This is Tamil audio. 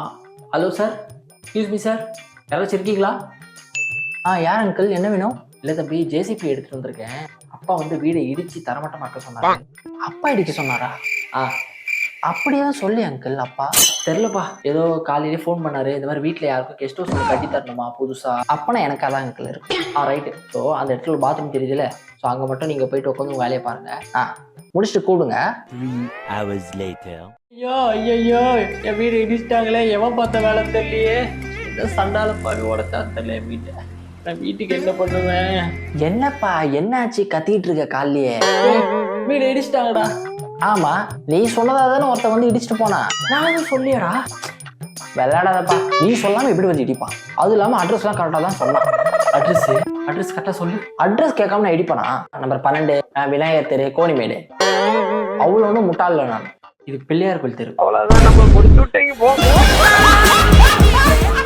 ஆ hello sir, excuse me sir, யாராச்சும் இருக்கீங்களா? யார் அங்கிள், என்ன வேணும்? இல்லை தம்பி, ஜேசிபி எடுத்துட்டு வந்திருக்கேன். அப்பா வந்து வீடை இடிச்சு தரமட்டமாக்க சொன்னாரு. அப்பா இடிக்க சொன்னாரா? ஆ அப்படிதான் சொல்லி அங்கிள். அப்பா தெரிலப்பா, ஏதோ காலையிலே ஃபோன் பண்ணாரு, இந்த மாதிரி வீட்டில் யாருக்கும் கெஸ்ட் ஹவுஸ் ஒன்று கட்டி தரணுமா புதுசா. அப்பனா எனக்கு அதான் அங்கிள் இருக்கு. ரைட்டு. ஸோ அந்த இடத்துல ஒரு பாத்ரூம் தெரியுதுல்ல, ஸோ அங்கே மட்டும் நீங்கள் போயிட்டு உட்காந்து உங்கள் வேலையை பாருங்க. முடிச்சுட்டு கூடுங்க. 3 hours later. ஐயோ ஐயோ, என் வீடு இடிச்சிட்டாங்களே, எவன் பார்த்த வேலை தெரியலையே. இந்த சண்டால பாரு உடச்சா தெரியல என் வீட்டை. நான் வீட்டுக்கு என்ன பண்ணுவேன்? என்னப்பா என்னாச்சு கத்திட்டு இருக்க காலையே? வீடு இடிச்சிட்டாங்கடா. ஆமா, நீ சொன்னதா தானே ஒருத்த வந்து இடிச்சிட்டு போனா. நான் எதுவும் சொல்லியடா. விளையாடாதப்பா, நீ சொல்லாம எப்படி வந்து இடிப்பான்? அது இல்லாம அட்ரஸ்லாம் கரெக்டாக தான் சொன்னான். அட்ரஸ் கரெக்டாக சொல்லு. அட்ரஸ் கேட்காம நான் இடிப்பானா? நம்பர் 12 விநாயகர் தெரு, கோணிமேடு. அவ்வளோ ஒன்றும் முட்டாள் நான். இது பிள்ளையார் கோயில் தெரு. அவ்வளோதான், நம்ம முடிச்சு விட்டீங்க போங்க.